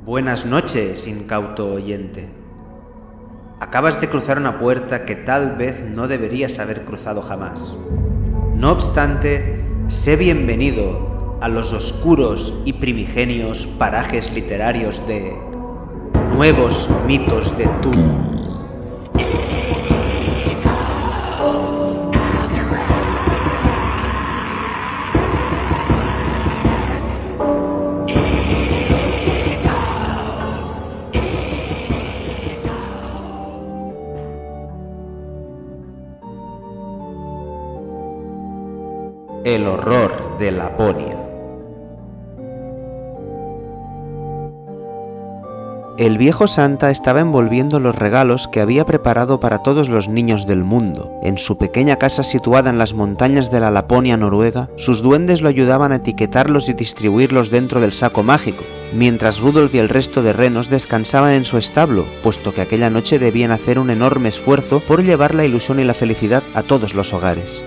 Buenas noches, incauto oyente. Acabas de cruzar una puerta que tal vez no deberías haber cruzado jamás. No obstante, sé bienvenido a los oscuros y primigenios parajes literarios de Nuevos Mitos de Cthulhu. El horror de Laponia. El viejo Santa estaba envolviendo los regalos que había preparado para todos los niños del mundo. En su pequeña casa situada en las montañas de la Laponia noruega, sus duendes lo ayudaban a etiquetarlos y distribuirlos dentro del saco mágico, mientras Rudolf y el resto de renos descansaban en su establo, puesto que aquella noche debían hacer un enorme esfuerzo por llevar la ilusión y la felicidad a todos los hogares.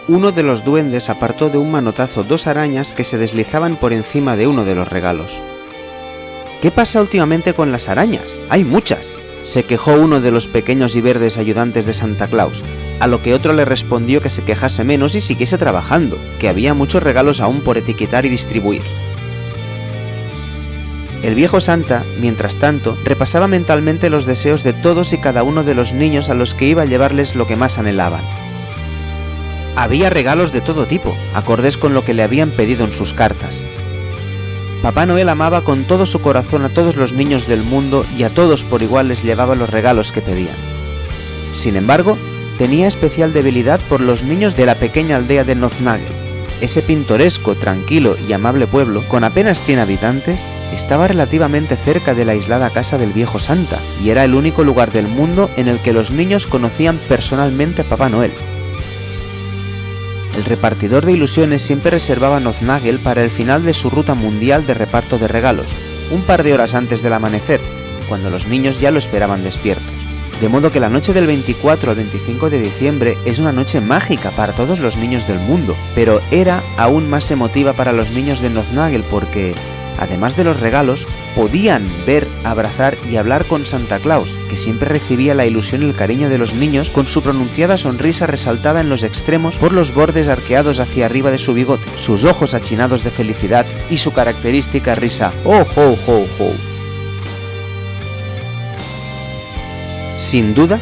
Uno de los duendes apartó de un manotazo 2 arañas que se deslizaban por encima de uno de los regalos. ¿Qué pasa últimamente con las arañas? ¡Hay muchas!, se quejó uno de los pequeños y verdes ayudantes de Santa Claus, a lo que otro le respondió que se quejase menos y siguiese trabajando, que había muchos regalos aún por etiquetar y distribuir. El viejo Santa, mientras tanto, repasaba mentalmente los deseos de todos y cada uno de los niños a los que iba a llevarles lo que más anhelaban. Había regalos de todo tipo, acordes con lo que le habían pedido en sus cartas. Papá Noel amaba con todo su corazón a todos los niños del mundo y a todos por igual les llevaba los regalos que pedían. Sin embargo, tenía especial debilidad por los niños de la pequeña aldea de Nothnagel. Ese pintoresco, tranquilo y amable pueblo, con apenas 100 habitantes, estaba relativamente cerca de la aislada casa del viejo Santa, y era el único lugar del mundo en el que los niños conocían personalmente a Papá Noel. El repartidor de ilusiones siempre reservaba Nothnagel para el final de su ruta mundial de reparto de regalos, un par de horas antes del amanecer, cuando los niños ya lo esperaban despiertos. De modo que la noche del 24 al 25 de diciembre es una noche mágica para todos los niños del mundo, pero era aún más emotiva para los niños de Nothnagel porque, además de los regalos, podían ver, abrazar y hablar con Santa Claus, que siempre recibía la ilusión y el cariño de los niños con su pronunciada sonrisa resaltada en los extremos por los bordes arqueados hacia arriba de su bigote, sus ojos achinados de felicidad y su característica risa ¡oh, ho, ho, ho! Sin duda,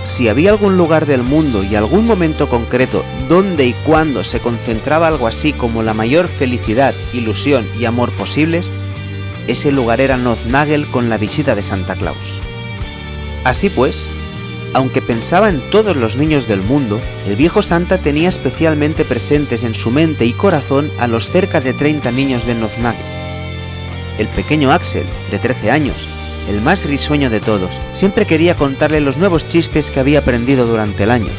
si había algún lugar del mundo y algún momento concreto donde y cuando se concentraba algo así como la mayor felicidad, ilusión y amor posibles, ese lugar era Nothnagel con la visita de Santa Claus. Así pues, aunque pensaba en todos los niños del mundo, el viejo Santa tenía especialmente presentes en su mente y corazón a los cerca de 30 niños de Nothnagel. El pequeño Axel, de 13 años, el más risueño de todos, siempre quería contarle los nuevos chistes que había aprendido durante el año.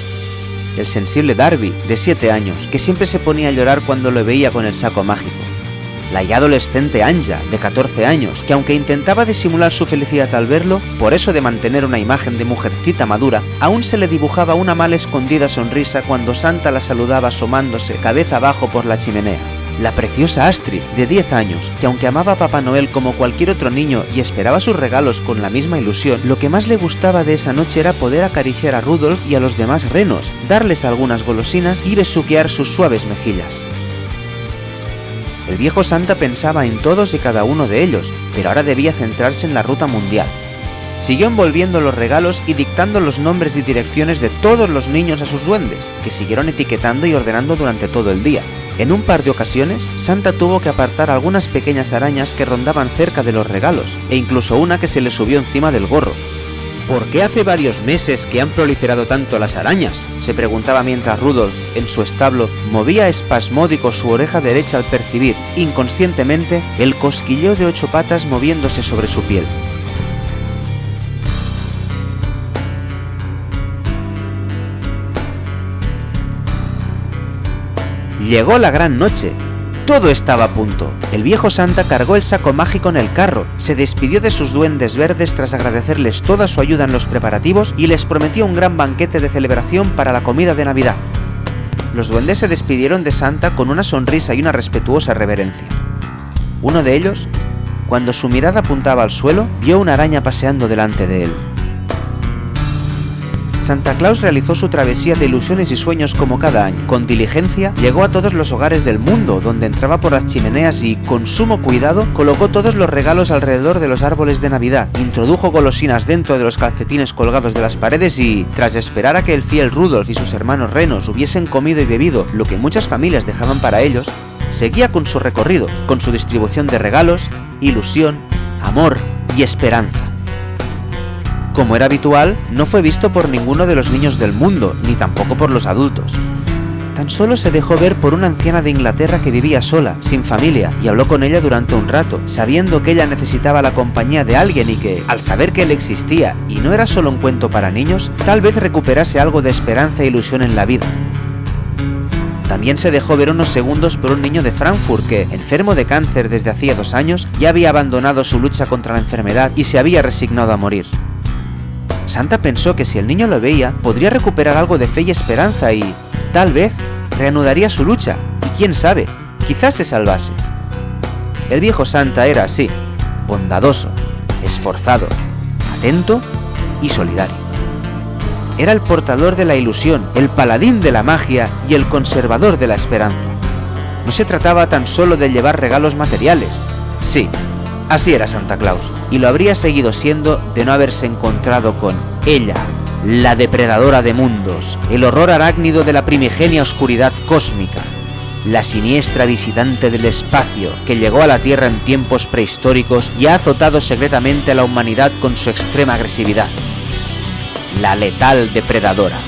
El sensible Darby, de 7 años, que siempre se ponía a llorar cuando lo veía con el saco mágico. La ya adolescente Anja, de 14 años, que aunque intentaba disimular su felicidad al verlo, por eso de mantener una imagen de mujercita madura, aún se le dibujaba una mal escondida sonrisa cuando Santa la saludaba asomándose cabeza abajo por la chimenea. La preciosa Astrid, de 10 años, que aunque amaba a Papá Noel como cualquier otro niño y esperaba sus regalos con la misma ilusión, lo que más le gustaba de esa noche era poder acariciar a Rudolf y a los demás renos, darles algunas golosinas y besuquear sus suaves mejillas. El viejo Santa pensaba en todos y cada uno de ellos, pero ahora debía centrarse en la ruta mundial. Siguió envolviendo los regalos y dictando los nombres y direcciones de todos los niños a sus duendes, que siguieron etiquetando y ordenando durante todo el día. En un par de ocasiones, Santa tuvo que apartar algunas pequeñas arañas que rondaban cerca de los regalos, e incluso una que se le subió encima del gorro. ¿Por qué hace varios meses que han proliferado tanto las arañas?, se preguntaba mientras Rudolf, en su establo, movía espasmódico su oreja derecha al percibir, inconscientemente, el cosquilleo de 8 patas moviéndose sobre su piel. Llegó la gran noche. Todo estaba a punto. El viejo Santa cargó el saco mágico en el carro, se despidió de sus duendes verdes tras agradecerles toda su ayuda en los preparativos y les prometió un gran banquete de celebración para la comida de Navidad. Los duendes se despidieron de Santa con una sonrisa y una respetuosa reverencia. Uno de ellos, cuando su mirada apuntaba al suelo, vio una araña paseando delante de él. Santa Claus realizó su travesía de ilusiones y sueños como cada año. Con diligencia, llegó a todos los hogares del mundo, donde entraba por las chimeneas y, con sumo cuidado, colocó todos los regalos alrededor de los árboles de Navidad, introdujo golosinas dentro de los calcetines colgados de las paredes y, tras esperar a que el fiel Rudolf y sus hermanos renos hubiesen comido y bebido lo que muchas familias dejaban para ellos, seguía con su recorrido, con su distribución de regalos, ilusión, amor y esperanza. Como era habitual, no fue visto por ninguno de los niños del mundo, ni tampoco por los adultos. Tan solo se dejó ver por una anciana de Inglaterra que vivía sola, sin familia, y habló con ella durante un rato, sabiendo que ella necesitaba la compañía de alguien y que, al saber que él existía y no era solo un cuento para niños, tal vez recuperase algo de esperanza e ilusión en la vida. También se dejó ver unos segundos por un niño de Frankfurt que, enfermo de cáncer desde hacía 2 años, ya había abandonado su lucha contra la enfermedad y se había resignado a morir. Santa pensó que si el niño lo veía, podría recuperar algo de fe y esperanza y, tal vez, reanudaría su lucha, y quién sabe, quizás se salvase. El viejo Santa era así, bondadoso, esforzado, atento y solidario. Era el portador de la ilusión, el paladín de la magia y el conservador de la esperanza. No se trataba tan solo de llevar regalos materiales. Sí, así era Santa Claus, y lo habría seguido siendo de no haberse encontrado con ella, la depredadora de mundos, el horror arácnido de la primigenia oscuridad cósmica, la siniestra visitante del espacio que llegó a la Tierra en tiempos prehistóricos y ha azotado secretamente a la humanidad con su extrema agresividad, la letal depredadora.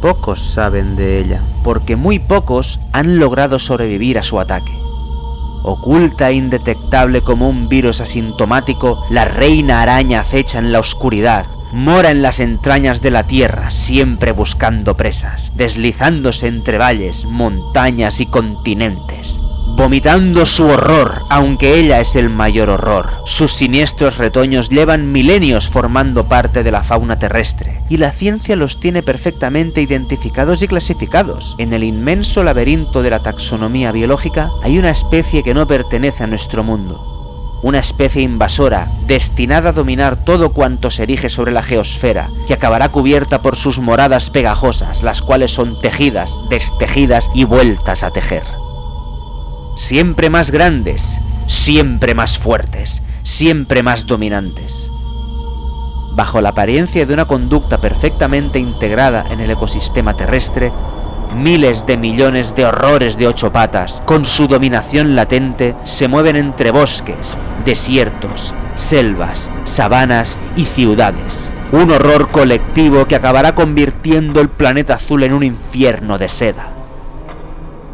Pocos saben de ella, porque muy pocos han logrado sobrevivir a su ataque. Oculta e indetectable como un virus asintomático, la reina araña acecha en la oscuridad, mora en las entrañas de la tierra, siempre buscando presas, deslizándose entre valles, montañas y continentes, vomitando su horror, aunque ella es el mayor horror. Sus siniestros retoños llevan milenios formando parte de la fauna terrestre, y la ciencia los tiene perfectamente identificados y clasificados. En el inmenso laberinto de la taxonomía biológica hay una especie que no pertenece a nuestro mundo. Una especie invasora, destinada a dominar todo cuanto se erige sobre la geosfera, que acabará cubierta por sus moradas pegajosas, las cuales son tejidas, destejidas y vueltas a tejer. Siempre más grandes, siempre más fuertes, siempre más dominantes. Bajo la apariencia de una conducta perfectamente integrada en el ecosistema terrestre, miles de millones de horrores de 8 patas, con su dominación latente, se mueven entre bosques, desiertos, selvas, sabanas y ciudades. Un horror colectivo que acabará convirtiendo el planeta azul en un infierno de seda.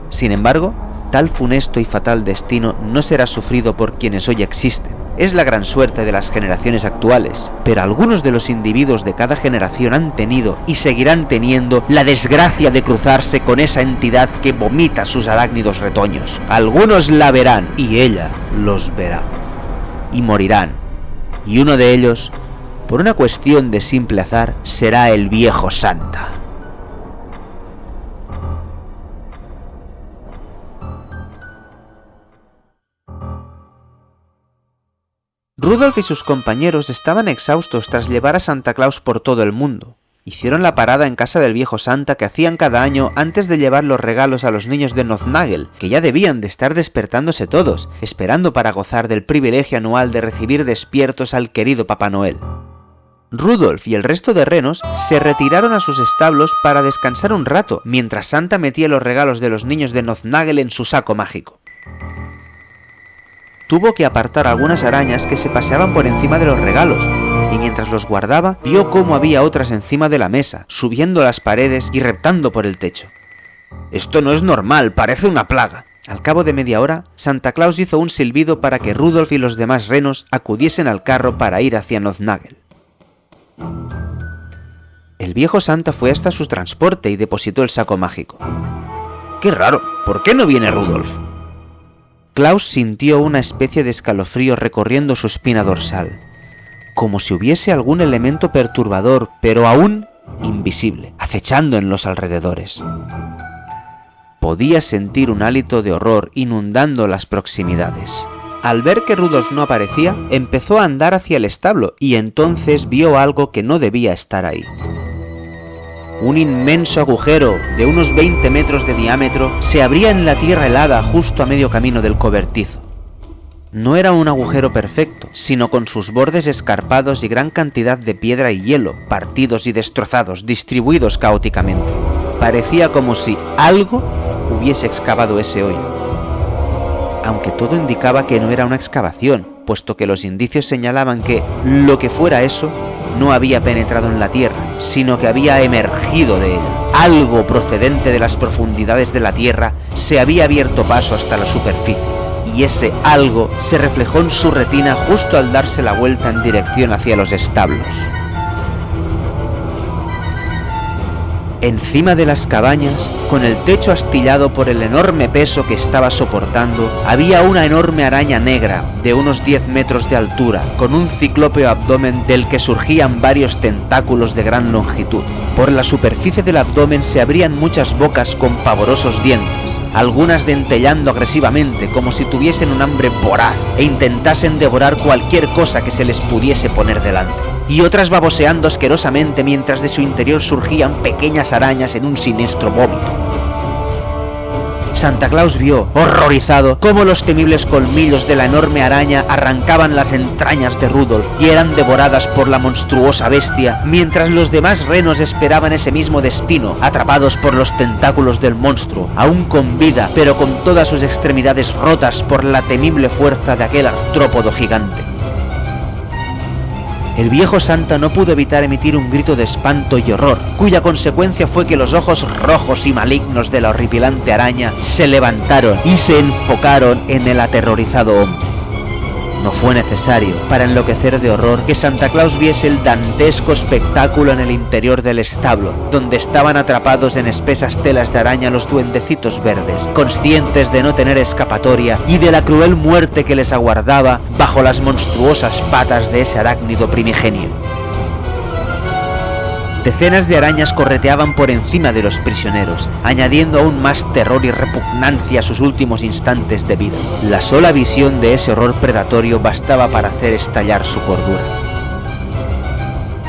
Sin embargo, tal funesto y fatal destino no será sufrido por quienes hoy existen. Es la gran suerte de las generaciones actuales, pero algunos de los individuos de cada generación han tenido y seguirán teniendo la desgracia de cruzarse con esa entidad que vomita sus arácnidos retoños. Algunos la verán y ella los verá. Y morirán. Y uno de ellos, por una cuestión de simple azar, será el viejo Santa. Rudolf y sus compañeros estaban exhaustos tras llevar a Santa Claus por todo el mundo. Hicieron la parada en casa del viejo Santa que hacían cada año antes de llevar los regalos a los niños de Nothnagel, que ya debían de estar despertándose todos, esperando para gozar del privilegio anual de recibir despiertos al querido Papá Noel. Rudolf y el resto de renos se retiraron a sus establos para descansar un rato, mientras Santa metía los regalos de los niños de Nothnagel en su saco mágico. Tuvo que apartar algunas arañas que se paseaban por encima de los regalos, y mientras los guardaba, vio cómo había otras encima de la mesa, subiendo las paredes y reptando por el techo. «Esto no es normal, parece una plaga». Al cabo de media hora, Santa Claus hizo un silbido para que Rudolf y los demás renos acudiesen al carro para ir hacia Nothnagel. El viejo Santa fue hasta su transporte y depositó el saco mágico. «Qué raro, ¿por qué no viene Rudolf?» Klaus sintió una especie de escalofrío recorriendo su espina dorsal, como si hubiese algún elemento perturbador, pero aún invisible, acechando en los alrededores. Podía sentir un hálito de horror inundando las proximidades. Al ver que Rudolf no aparecía, empezó a andar hacia el establo y entonces vio algo que no debía estar ahí. Un inmenso agujero de unos 20 metros de diámetro se abría en la tierra helada justo a medio camino del cobertizo. No era un agujero perfecto, sino con sus bordes escarpados y gran cantidad de piedra y hielo, partidos y destrozados, distribuidos caóticamente. Parecía como si algo hubiese excavado ese hoyo. Aunque todo indicaba que no era una excavación, puesto que los indicios señalaban que lo que fuera eso no había penetrado en la tierra, sino que había emergido de ella. Algo procedente de las profundidades de la tierra se había abierto paso hasta la superficie, y ese algo se reflejó en su retina justo al darse la vuelta en dirección hacia los establos. Encima de las cabañas, con el techo astillado por el enorme peso que estaba soportando, había una enorme araña negra de unos 10 metros de altura, con un ciclópeo abdomen del que surgían varios tentáculos de gran longitud. Por la superficie del abdomen se abrían muchas bocas con pavorosos dientes, algunas dentellando agresivamente como si tuviesen un hambre voraz e intentasen devorar cualquier cosa que se les pudiese poner delante, y otras baboseando asquerosamente mientras de su interior surgían pequeñas arañas en un siniestro vómito. Santa Claus vio, horrorizado, cómo los temibles colmillos de la enorme araña arrancaban las entrañas de Rudolf y eran devoradas por la monstruosa bestia, mientras los demás renos esperaban ese mismo destino, atrapados por los tentáculos del monstruo, aún con vida, pero con todas sus extremidades rotas por la temible fuerza de aquel artrópodo gigante. El viejo Santa no pudo evitar emitir un grito de espanto y horror, cuya consecuencia fue que los ojos rojos y malignos de la horripilante araña se levantaron y se enfocaron en el aterrorizado hombre. No fue necesario, para enloquecer de horror, que Santa Claus viese el dantesco espectáculo en el interior del establo, donde estaban atrapados en espesas telas de araña los duendecitos verdes, conscientes de no tener escapatoria y de la cruel muerte que les aguardaba bajo las monstruosas patas de ese arácnido primigenio. Decenas de arañas correteaban por encima de los prisioneros, añadiendo aún más terror y repugnancia a sus últimos instantes de vida. La sola visión de ese horror predatorio bastaba para hacer estallar su cordura.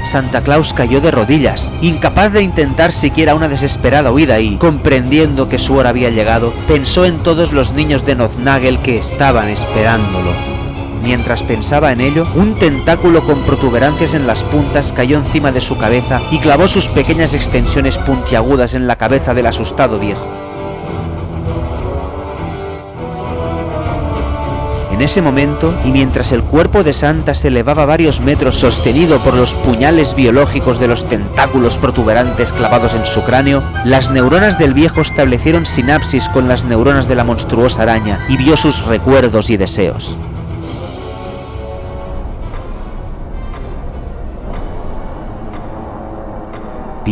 Santa Claus cayó de rodillas, incapaz de intentar siquiera una desesperada huida y, comprendiendo que su hora había llegado, pensó en todos los niños de Nothnagel que estaban esperándolo. Mientras pensaba en ello, un tentáculo con protuberancias en las puntas cayó encima de su cabeza y clavó sus pequeñas extensiones puntiagudas en la cabeza del asustado viejo. En ese momento, y mientras el cuerpo de Santa se elevaba varios metros sostenido por los puñales biológicos de los tentáculos protuberantes clavados en su cráneo, las neuronas del viejo establecieron sinapsis con las neuronas de la monstruosa araña y vio sus recuerdos y deseos.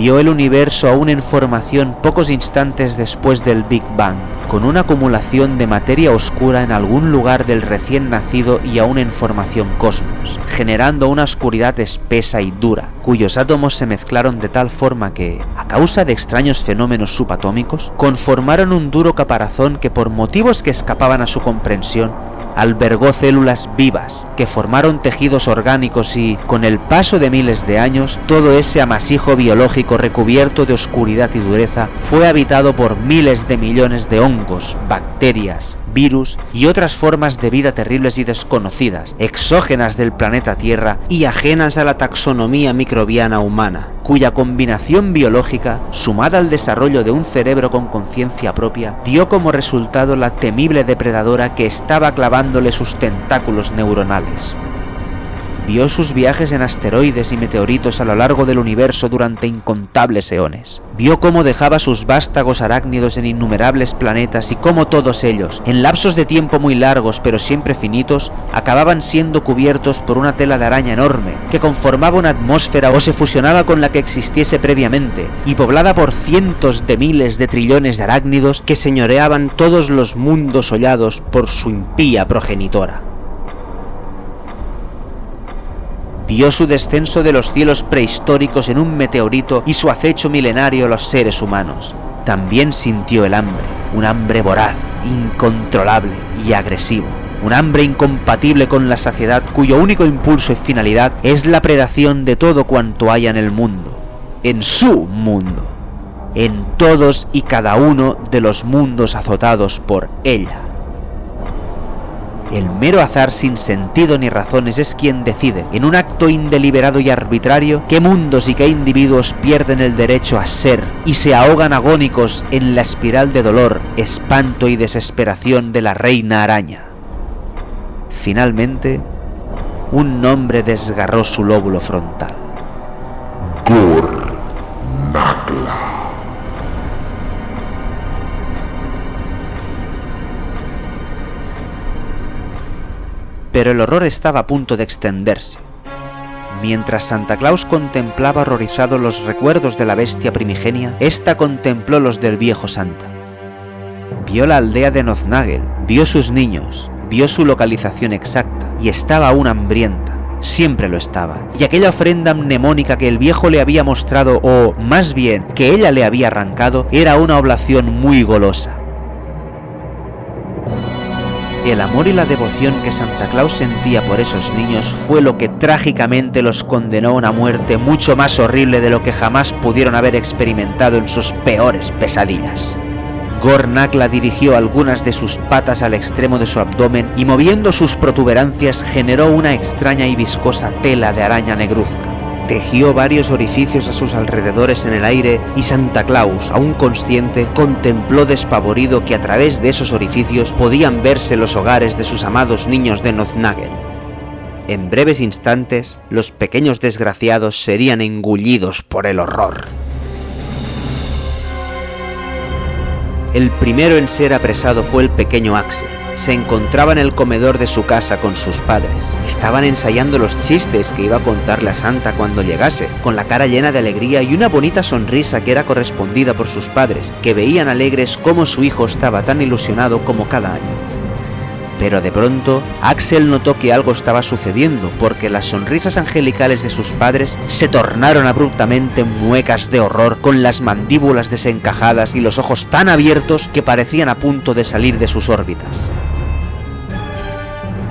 Vio el universo aún en formación pocos instantes después del Big Bang, con una acumulación de materia oscura en algún lugar del recién nacido y aún en formación cosmos, generando una oscuridad espesa y dura, cuyos átomos se mezclaron de tal forma que, a causa de extraños fenómenos subatómicos, conformaron un duro caparazón que por motivos que escapaban a su comprensión, albergó células vivas que formaron tejidos orgánicos y, con el paso de miles de años, todo ese amasijo biológico recubierto de oscuridad y dureza fue habitado por miles de millones de hongos, bacterias, virus y otras formas de vida terribles y desconocidas, exógenas del planeta Tierra y ajenas a la taxonomía microbiana humana, cuya combinación biológica, sumada al desarrollo de un cerebro con conciencia propia, dio como resultado la temible depredadora que estaba clavándole sus tentáculos neuronales. Vio sus viajes en asteroides y meteoritos a lo largo del universo durante incontables eones. Vio cómo dejaba sus vástagos arácnidos en innumerables planetas y cómo todos ellos, en lapsos de tiempo muy largos pero siempre finitos, acababan siendo cubiertos por una tela de araña enorme que conformaba una atmósfera o se fusionaba con la que existiese previamente y poblada por cientos de miles de trillones de arácnidos que señoreaban todos los mundos hollados por su impía progenitora. Vio su descenso de los cielos prehistóricos en un meteorito y su acecho milenario a los seres humanos. También sintió el hambre, un hambre voraz, incontrolable y agresivo. Un hambre incompatible con la saciedad cuyo único impulso y finalidad es la predación de todo cuanto haya en el mundo. En su mundo. En todos y cada uno de los mundos azotados por ella. El mero azar sin sentido ni razones es quien decide, en un acto indeliberado y arbitrario, qué mundos y qué individuos pierden el derecho a ser y se ahogan agónicos en la espiral de dolor, espanto y desesperación de la reina araña. Finalmente, un nombre desgarró su lóbulo frontal. Gor-Nakla. Pero el horror estaba a punto de extenderse. Mientras Santa Claus contemplaba horrorizado los recuerdos de la bestia primigenia, ésta contempló los del viejo Santa. Vio la aldea de Noznagel, vio sus niños, vio su localización exacta, y estaba aún hambrienta. Siempre lo estaba, y aquella ofrenda mnemónica que el viejo le había mostrado, o más bien, que ella le había arrancado, era una oblación muy golosa. El amor y la devoción que Santa Claus sentía por esos niños fue lo que trágicamente los condenó a una muerte mucho más horrible de lo que jamás pudieron haber experimentado en sus peores pesadillas. Gor-Nakla dirigió algunas de sus patas al extremo de su abdomen y moviendo sus protuberancias generó una extraña y viscosa tela de araña negruzca. Tejió varios orificios a sus alrededores en el aire y Santa Claus, aún consciente, contempló despavorido que a través de esos orificios podían verse los hogares de sus amados niños de Noznagel. En breves instantes, los pequeños desgraciados serían engullidos por el horror. El primero en ser apresado fue el pequeño Axel. Se encontraba en el comedor de su casa con sus padres. Estaban ensayando los chistes que iba a contarle a Santa cuando llegase, con la cara llena de alegría y una bonita sonrisa que era correspondida por sus padres, que veían alegres cómo su hijo estaba tan ilusionado como cada año. Pero de pronto, Axel notó que algo estaba sucediendo, porque las sonrisas angelicales de sus padres se tornaron abruptamente muecas de horror, con las mandíbulas desencajadas y los ojos tan abiertos que parecían a punto de salir de sus órbitas.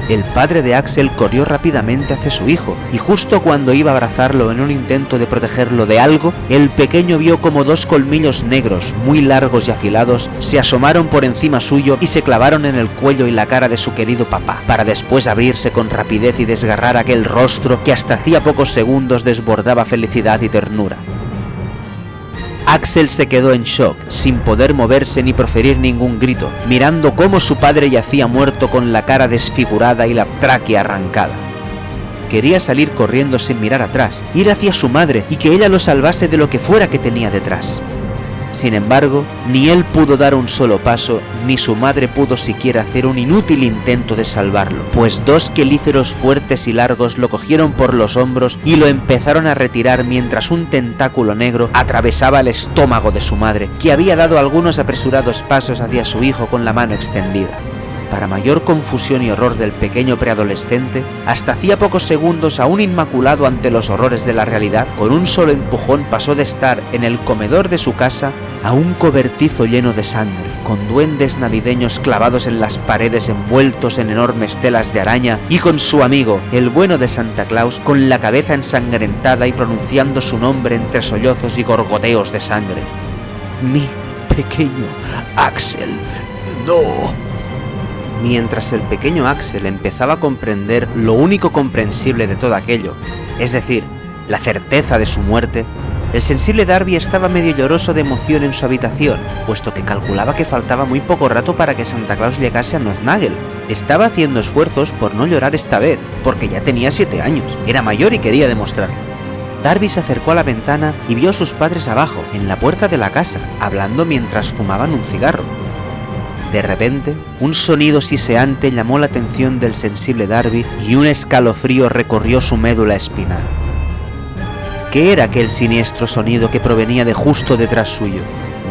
El padre de Axel corrió rápidamente hacia su hijo, y justo cuando iba a abrazarlo en un intento de protegerlo de algo, el pequeño vio como dos colmillos negros, muy largos y afilados, se asomaron por encima suyo y se clavaron en el cuello y la cara de su querido papá, para después abrirse con rapidez y desgarrar aquel rostro que hasta hacía pocos segundos desbordaba felicidad y ternura. Axel se quedó en shock, sin poder moverse ni proferir ningún grito, mirando cómo su padre yacía muerto con la cara desfigurada y la tráquea arrancada. Quería salir corriendo sin mirar atrás, ir hacia su madre y que ella lo salvase de lo que fuera que tenía detrás. Sin embargo, ni él pudo dar un solo paso, ni su madre pudo siquiera hacer un inútil intento de salvarlo, pues dos quelíceros fuertes y largos lo cogieron por los hombros y lo empezaron a retirar mientras un tentáculo negro atravesaba el estómago de su madre, que había dado algunos apresurados pasos hacia su hijo con la mano extendida. Para mayor confusión y horror del pequeño preadolescente, hasta hacía pocos segundos aún inmaculado ante los horrores de la realidad, con un solo empujón pasó de estar en el comedor de su casa a un cobertizo lleno de sangre, con duendes navideños clavados en las paredes envueltos en enormes telas de araña y con su amigo, el bueno de Santa Claus, con la cabeza ensangrentada y pronunciando su nombre entre sollozos y gorgoteos de sangre. Mi pequeño Axel, no. Mientras el pequeño Axel empezaba a comprender lo único comprensible de todo aquello, es decir, la certeza de su muerte, El sensible Darby estaba medio lloroso de emoción en su habitación, puesto que calculaba que faltaba muy poco rato para que Santa Claus llegase a Noznagel. Estaba haciendo esfuerzos por no llorar esta vez, porque ya tenía 7 años, era mayor y quería demostrarlo. Darby se acercó a la ventana y vio a sus padres abajo, en la puerta de la casa, hablando mientras fumaban un cigarro. De repente, un sonido siseante llamó la atención del sensible Darby y un escalofrío recorrió su médula espinal. ¿Qué era aquel siniestro sonido que provenía de justo detrás suyo?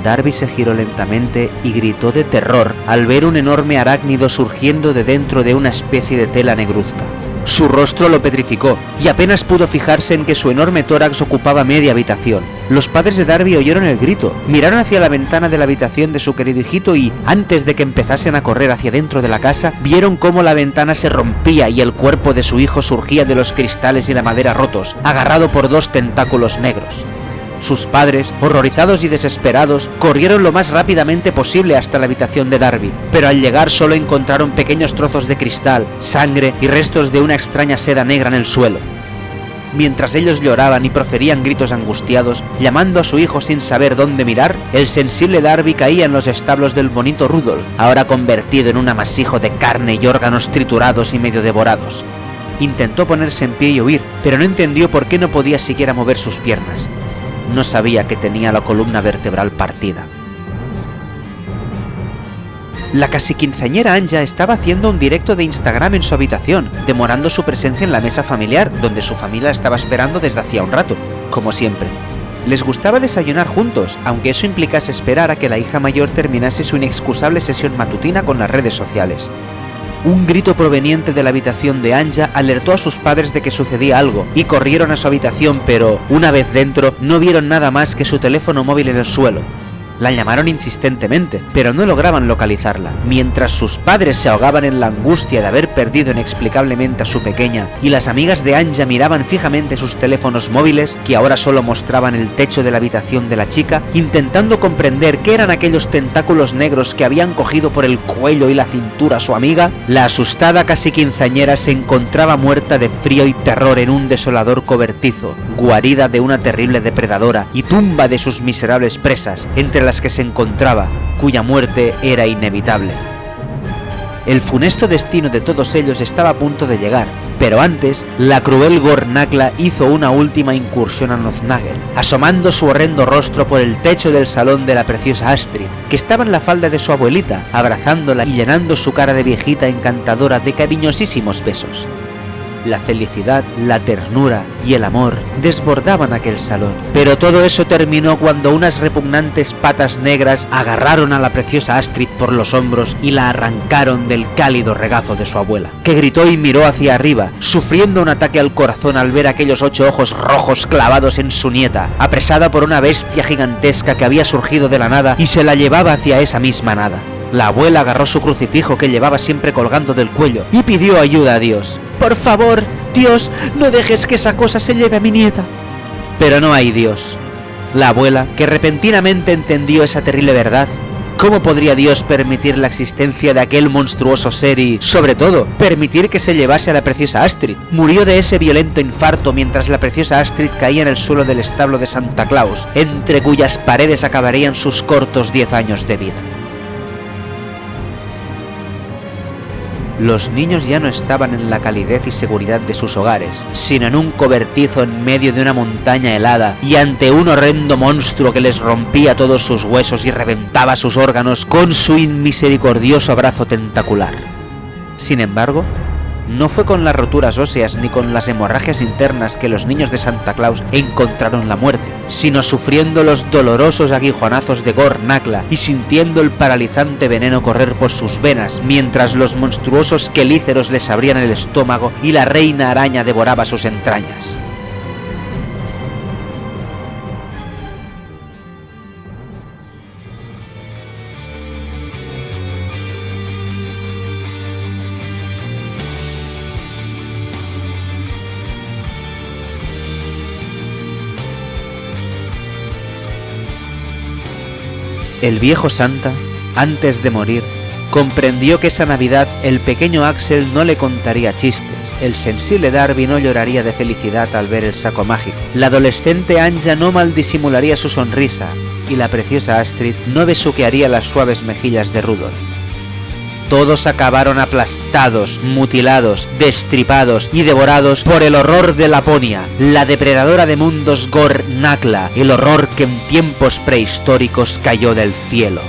Darby se giró lentamente y gritó de terror al ver un enorme arácnido surgiendo de dentro de una especie de tela negruzca. Su rostro lo petrificó y apenas pudo fijarse en que su enorme tórax ocupaba media habitación. Los padres de Darby oyeron el grito, miraron hacia la ventana de la habitación de su querido hijito y, antes de que empezasen a correr hacia dentro de la casa, vieron cómo la ventana se rompía y el cuerpo de su hijo surgía de los cristales y la madera rotos, agarrado por 2 tentáculos negros. Sus padres, horrorizados y desesperados, corrieron lo más rápidamente posible hasta la habitación de Darby, pero al llegar solo encontraron pequeños trozos de cristal, sangre y restos de una extraña seda negra en el suelo. Mientras ellos lloraban y proferían gritos angustiados, llamando a su hijo sin saber dónde mirar, el sensible Darby caía en los establos del bonito Rudolf, ahora convertido en un amasijo de carne y órganos triturados y medio devorados. Intentó ponerse en pie y huir, pero no entendió por qué no podía siquiera mover sus piernas. No sabía que tenía la columna vertebral partida. La casi quinceañera Anja estaba haciendo un directo de Instagram en su habitación, demorando su presencia en la mesa familiar, donde su familia estaba esperando desde hacía un rato, como siempre. Les gustaba desayunar juntos, aunque eso implicase esperar a que la hija mayor terminase su inexcusable sesión matutina con las redes sociales. Un grito proveniente de la habitación de Anja alertó a sus padres de que sucedía algo y corrieron a su habitación, pero, una vez dentro, no vieron nada más que su teléfono móvil en el suelo. La llamaron insistentemente, pero no lograban localizarla, mientras sus padres se ahogaban en la angustia de haber perdido inexplicablemente a su pequeña, y las amigas de Anja miraban fijamente sus teléfonos móviles, que ahora solo mostraban el techo de la habitación de la chica, intentando comprender qué eran aquellos tentáculos negros que habían cogido por el cuello y la cintura a su amiga. La asustada casi quinceañera se encontraba muerta de frío y terror en un desolador cobertizo, guarida de una terrible depredadora y tumba de sus miserables presas, entre las que se encontraba, cuya muerte era inevitable. El funesto destino de todos ellos estaba a punto de llegar, pero antes, la cruel Gornakla hizo una última incursión a Noznagel, asomando su horrendo rostro por el techo del salón de la preciosa Astrid, que estaba en la falda de su abuelita, abrazándola y llenando su cara de viejita encantadora de cariñosísimos besos. La felicidad, la ternura y el amor desbordaban aquel salón, pero todo eso terminó cuando unas repugnantes patas negras agarraron a la preciosa Astrid por los hombros y la arrancaron del cálido regazo de su abuela, que gritó y miró hacia arriba, sufriendo un ataque al corazón al ver aquellos 8 ojos rojos clavados en su nieta, apresada por una bestia gigantesca que había surgido de la nada y se la llevaba hacia esa misma nada. La abuela agarró su crucifijo que llevaba siempre colgando del cuello y pidió ayuda a Dios. «Por favor, Dios, no dejes que esa cosa se lleve a mi nieta». Pero no hay Dios. La abuela, que repentinamente entendió esa terrible verdad, ¿cómo podría Dios permitir la existencia de aquel monstruoso ser y, sobre todo, permitir que se llevase a la preciosa Astrid? Murió de ese violento infarto mientras la preciosa Astrid caía en el suelo del establo de Santa Claus, entre cuyas paredes acabarían sus cortos 10 años de vida. Los niños ya no estaban en la calidez y seguridad de sus hogares, sino en un cobertizo en medio de una montaña helada y ante un horrendo monstruo que les rompía todos sus huesos y reventaba sus órganos con su inmisericordioso brazo tentacular. Sin embargo, no fue con las roturas óseas ni con las hemorragias internas que los niños de Santa Claus encontraron la muerte, sino sufriendo los dolorosos aguijonazos de Gornakla y sintiendo el paralizante veneno correr por sus venas mientras los monstruosos quelíceros les abrían el estómago y la reina araña devoraba sus entrañas. El viejo Santa, antes de morir, Comprendió que esa Navidad el pequeño Axel no le contaría chistes, el sensible Darby no lloraría de felicidad al ver el saco mágico, la adolescente Anja no maldisimularía su sonrisa y la preciosa Astrid no besuquearía las suaves mejillas de Rudolf. Todos acabaron aplastados, mutilados, destripados y devorados por el horror de Laponia, la depredadora de mundos Gorr Nakla, el horror que en tiempos prehistóricos cayó del cielo.